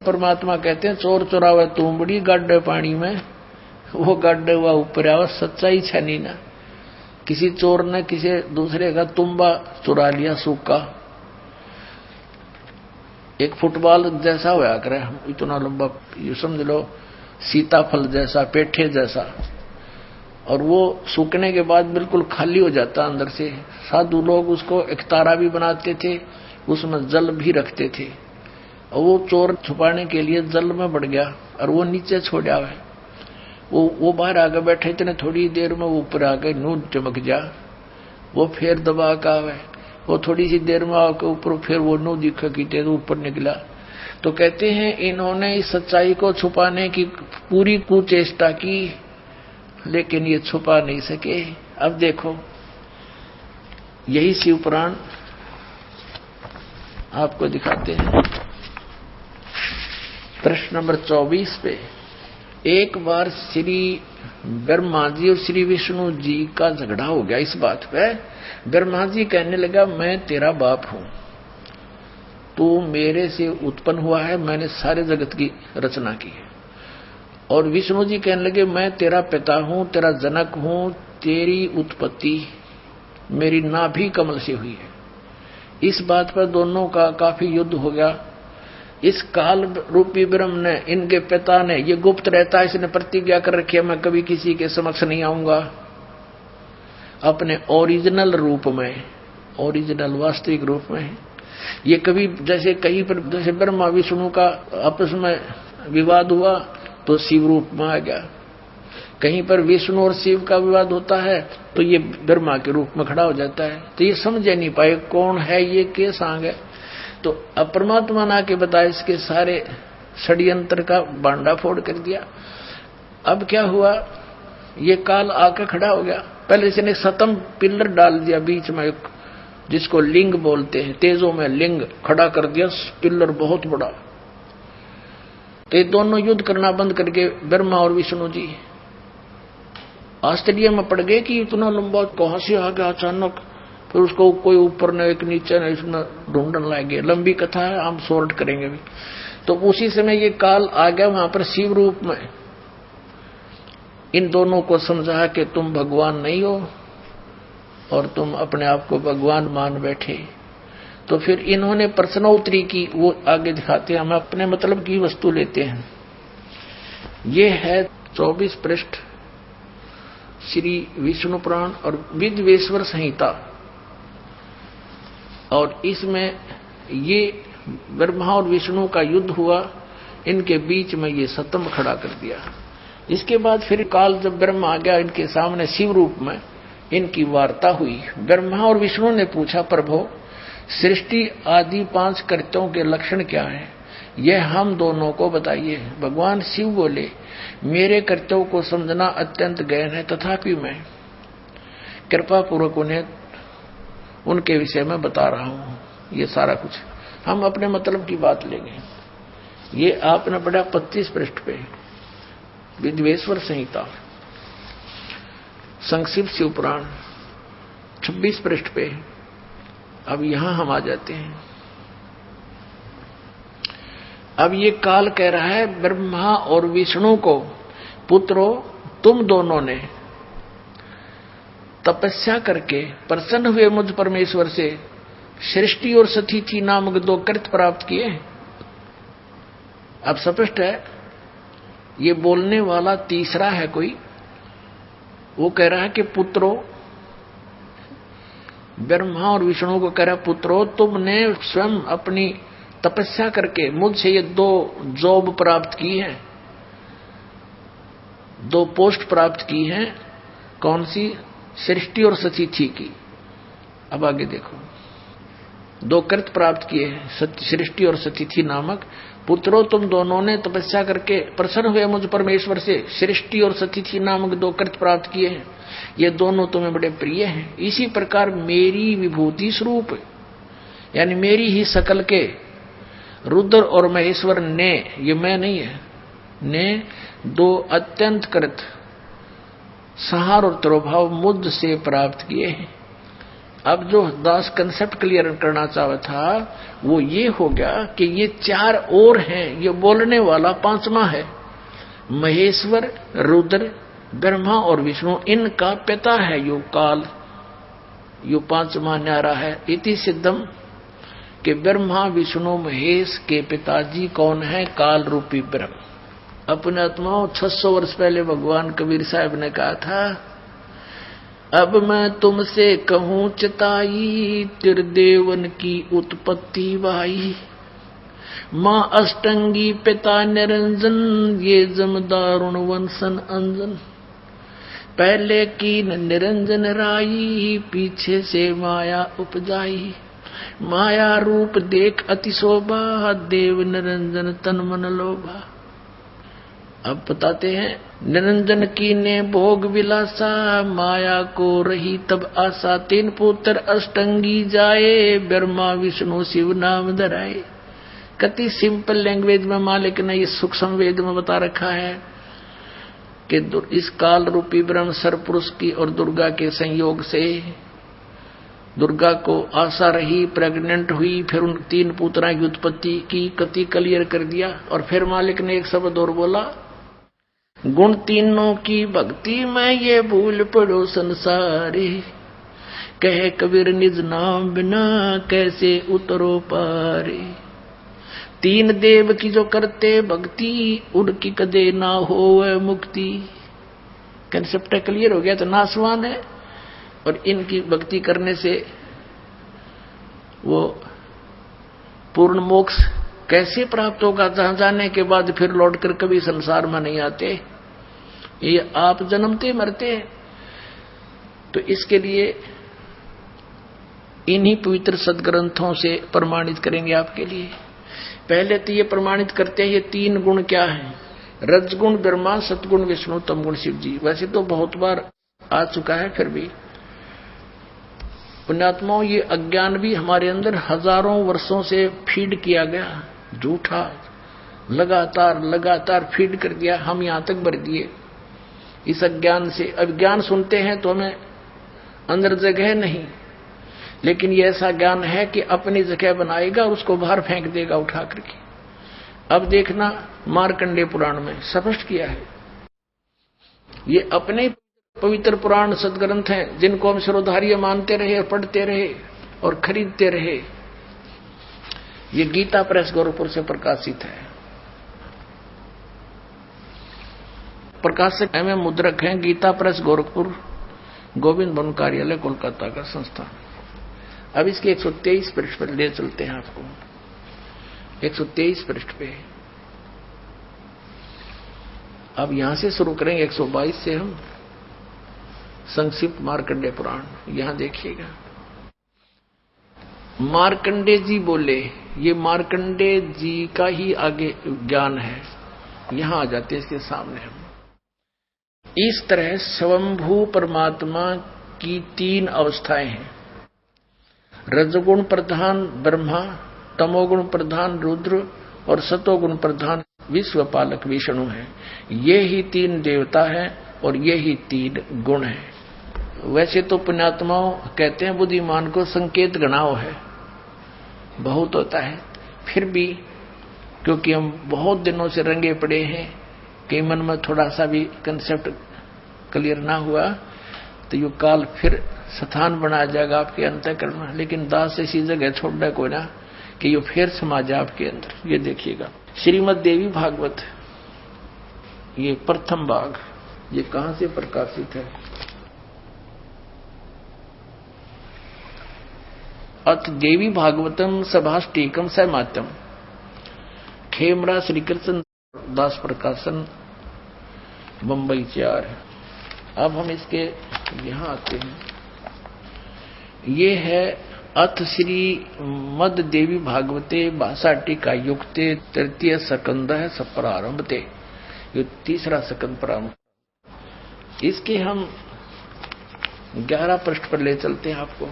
परमात्मा कहते हैं चोर चुरावे तुमबड़ी गाड्डे पानी में, वो गाड्डे हुआ ऊपर आवा, सच्चाई छनी ना। किसी चोर ने किसी दूसरे का तुम्बा चुरा लिया सूखा, एक फुटबॉल जैसा होया करे, इतना लंबा, ये समझ लो सीताफल जैसा, पेठे जैसा, और वो सूखने के बाद बिल्कुल खाली हो जाता अंदर से। साधु लोग उसको एक तारा भी बनाते थे, उसमें जल भी रखते थे, और वो चोर छुपाने के लिए जल में बढ़ गया और वो नीचे छोड़ा है। वो बाहर आगे बैठे, इतने थोड़ी देर में वो ऊपर आके नून चमक जा, वो फिर दबा का है, वो थोड़ी सी देर में आके ऊपर फिर वो नू दिखा की तो ऊपर निकला। तो कहते हैं इन्होंने इस सच्चाई को छुपाने की पूरी कुचेष्टा की, लेकिन ये छुपा नहीं सके। अब देखो यही शिव पुराण आपको दिखाते हैं। प्रश्न नंबर 24 पे, एक बार श्री ब्रह्मा जी और श्री विष्णु जी का झगड़ा हो गया इस बात पे। ब्रह्मा जी कहने लगा मैं तेरा बाप हूं, तू मेरे से उत्पन्न हुआ है, मैंने सारे जगत की रचना की है। और विष्णु जी कहने लगे मैं तेरा पिता हूं, तेरा जनक हूं, तेरी उत्पत्ति मेरी नाभि कमल से हुई है। इस बात पर दोनों का काफी युद्ध हो गया। इस काल रूपी ब्रह्म ने, इनके पिता ने, ये गुप्त रहता है, इसने प्रतिज्ञा कर रखी है मैं कभी किसी के समक्ष नहीं आऊंगा, अपने ओरिजिनल रूप में, ओरिजिनल वास्तविक रूप में। ये कभी जैसे कहीं पर जैसे ब्रह्मा विष्णु का आपस में विवाद हुआ तो शिव रूप में आ गया, कहीं पर विष्णु और शिव का विवाद होता है तो ये ब्रह्मा के रूप में खड़ा हो जाता है। तो ये समझ नहीं पाए कौन है ये, के सांग है। तो अब परमात्मा ने आके बताया, इसके सारे षड्यंत्र का बांडा फोड़ कर दिया। अब क्या हुआ, ये काल आकर खड़ा हो गया। पहले इसने सतम पिल्लर डाल दिया बीच में, जिसको लिंग बोलते हैं, तेजों में लिंग खड़ा कर दिया, पिल्लर बहुत बड़ा। तो ये दोनों युद्ध करना बंद करके ब्रह्मा और विष्णु जी आश्चर्य में पड़ गए कि इतना लंबा कहां से आ गया अचानक। फिर उसको कोई ऊपर ने एक नीचे ने इसमें ढूंढने लगे। लंबी कथा है, हम सॉर्ट करेंगे भी। तो उसी समय ये काल आ गया वहां पर शिव रूप में, इन दोनों को समझा कि तुम भगवान नहीं हो और तुम अपने आप को भगवान मान बैठे। तो फिर इन्होंने प्रश्नोत्तरी की, वो आगे दिखाते हैं। हम अपने मतलब की वस्तु लेते हैं। ये है 24 पृष्ठ श्री विष्णु पुराण और विद्वेश्वर संहिता, और इसमें ये ब्रह्मा और विष्णु का युद्ध हुआ, इनके बीच में ये सतम खड़ा कर दिया। इसके बाद फिर काल जब ब्रह्मा आ गया इनके सामने शिव रूप में, इनकी वार्ता हुई। ब्रह्मा और विष्णु ने पूछा प्रभु सृष्टि आदि 5 कृत्यों के लक्षण क्या है, यह हम दोनों को बताइए। भगवान शिव बोले मेरे कृत्यों को समझना अत्यंत गहन है, तथापि मैं कृपा पूर्वक उन्हें उनके विषय में बता रहा हूं। ये सारा कुछ हम अपने मतलब की बात लेंगे। ये आपने पढ़ा 25 पृष्ठ पे विद्वेश्वर संहिता, संक्षिप्त शिव पुराण 26 पृष्ठ पे। अब यहां हम आ जाते हैं। अब ये काल कह रहा है ब्रह्मा और विष्णु को, पुत्रों तुम दोनों ने तपस्या करके प्रसन्न हुए मुझ परमेश्वर से सृष्टि और सतिथि नामक 2 कृत्य प्राप्त किए। अब स्पष्ट है ये बोलने वाला तीसरा है कोई। वो कह रहा है कि पुत्रों, ब्रह्मा और विष्णु को कह रहा है पुत्रों तुमने स्वयं अपनी तपस्या करके मुझसे ये 2 जॉब प्राप्त की है, 2 पोस्ट प्राप्त की हैं। कौन सी? सृष्टि और सतिथि की। अब आगे देखो, 2 कृत्य प्राप्त किए हैं, सृष्टि और सतिथि नामक। पुत्रों तुम दोनों ने तपस्या करके प्रसन्न हुए मुझ परमेश्वर से सृष्टि और सतिथि नामक 2 कृत्य प्राप्त किए हैं, ये दोनों तुम्हें बड़े प्रिय हैं। इसी प्रकार मेरी विभूति स्वरूप, यानी मेरी ही शकल के रुद्र और महेश्वर ने, ये मैं नहीं है, ने 2 अत्यंत कृत संहार और तिरोभाव मुझ से प्राप्त किए हैं। अब जो दास कंसेप्ट क्लियर करना चाहा था वो ये हो गया कि ये चार और हैं, ये बोलने वाला पांचवा है। महेश्वर, रुद्र, ब्रह्मा और विष्णु, इनका पिता है यो काल, यो पांचवा न्यारा है। इति सिद्धम कि ब्रह्मा विष्णु महेश के पिताजी कौन है? काल रूपी ब्रह्म। अपने आत्माओं 600 वर्ष पहले भगवान कबीर साहब ने कहा था, अब मैं तुमसे कहूं चिताई, त्रिदेवन की उत्पत्ति वाई। मां अष्टंगी पिता निरंजन, ये जमदारुण वंशन अंजन। पहले की निरंजन राई, पीछे से माया उपजाई। माया रूप देख अति शोभा, देव निरंजन तन मन लोभा। अब बताते हैं, निरंजन की ने भोग विलासा, माया को रही तब आशा। 3 पुत्र अष्टंगी जाए, ब्रह्मा विष्णु शिव नाम धराए। कति सिंपल लैंग्वेज में मालिक ने इस सूक्ष्म वेद में बता रखा है कि इस काल रूपी ब्रह्म सरपुरुष की और दुर्गा के संयोग से दुर्गा को आशा रही, प्रेग्नेंट हुई, फिर उन 3 पुत्रों की उत्पत्ति की। कति क्लियर कर दिया। और फिर मालिक ने एक शब्द और बोला, गुण तीनों की भक्ति में ये भूल पड़ो संसारे। कहे कबीर निज नाम बिना कैसे उतरो पारे। 3 देव की जो करते भक्ति, उनकी कदे ना हो मुक्ति। कंसेप्ट क्लियर हो गया तो नासवान है, और इनकी भक्ति करने से वो पूर्ण मोक्ष कैसे प्राप्त होगा? जहां जाने के बाद फिर लौटकर कभी संसार में नहीं आते, ये आप जन्मते मरते हैं। तो इसके लिए इन्हीं पवित्र सदग्रंथों से प्रमाणित करेंगे आपके लिए। पहले तो ये प्रमाणित करते हैं ये 3 गुण क्या हैं? रजगुण ब्रह्मा, सतगुण विष्णु, तमगुण शिव जी। वैसे तो बहुत बार आ चुका है, फिर भी पुण्यात्माओं ये अज्ञान भी हमारे अंदर हजारों वर्षों से फीड किया गया, झूठा लगातार लगातार फीड कर दिया, हम यहां तक भर दिए इस अज्ञान से। अज्ञान सुनते हैं तो हमें अंदर जगह नहीं, लेकिन ये ऐसा ज्ञान है कि अपनी जगह बनाएगा और उसको बाहर फेंक देगा उठा करके। अब देखना मार्कंडेय पुराण में स्पष्ट किया है। ये अपने पवित्र पुराण सदग्रंथ हैं जिनको हम शिरोधार्य मानते रहे और पढ़ते रहे और खरीदते रहे। ये गीता प्रेस गोरखपुर से प्रकाशित है। प्रकाशक एवं मुद्रक हैं गीता प्रेस गोरखपुर, गोविंद वन कार्यालय कोलकाता का संस्थान। अब इसके 123 पृष्ठ पर ले चलते हैं आपको। 123 पृष्ठ पे अब यहां से शुरू करेंगे। 122 से हम संक्षिप्त मार्कंडेय पुराण। यहां देखिएगा, मार्कंडेय जी बोले, ये मार्कंडेय जी का ही आगे ज्ञान है। यहां आ जाते इसके सामने हम। इस तरह स्वयंभू परमात्मा की 3 अवस्थाएं हैं। रजगुण प्रधान ब्रह्मा, तमोगुण प्रधान रुद्र और सतोगुण प्रधान विश्वपालक विष्णु है। ये ही 3 देवता हैं और ये ही 3 गुण हैं। वैसे तो पुण्यात्माओं कहते हैं बुद्धिमान को संकेत गणाओ है, बहुत होता है, फिर भी क्योंकि हम बहुत दिनों से रंगे पड़े हैं कि मन में थोड़ा सा भी कंसेप्ट क्लियर ना हुआ तो ये काल फिर स्थान बना जाएगा आपके अंतःकरण में। लेकिन दास ऐसी जगह छोड़ना कोई ना कि ये फिर समा जाए आपके अंदर। ये देखिएगा श्रीमद् देवी भागवत, ये प्रथम भाग, ये कहां से प्रकाशित है? अथ देवी भागवतम सभाष्टीकम सहमात्यम, खेमरा श्री कृष्ण दास प्रकाशन, बंबई 4। अब हम इसके यहां आते हैं। ये है अथ श्री मद देवी भागवते भाषा टीका युक्ते तृतीय स्कंद है सब प्रारंभते, ये 3रा स्कंद प्रारंभ। इसके हम 11 पृष्ठ पर ले चलते हैं आपको।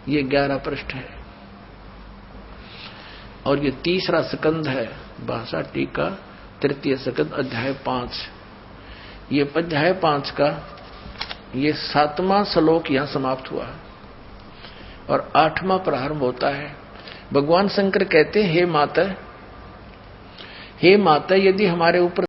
ये 11 पृष्ठ है और ये 3रा स्कंद है भाषा टीका तृतीय स्कंद अध्याय 5। ये अध्याय 5 का ये 7वां श्लोक यहां समाप्त हुआ और 8वां प्रारंभ होता है। भगवान शंकर कहते हैं, हे माता, यदि हमारे ऊपर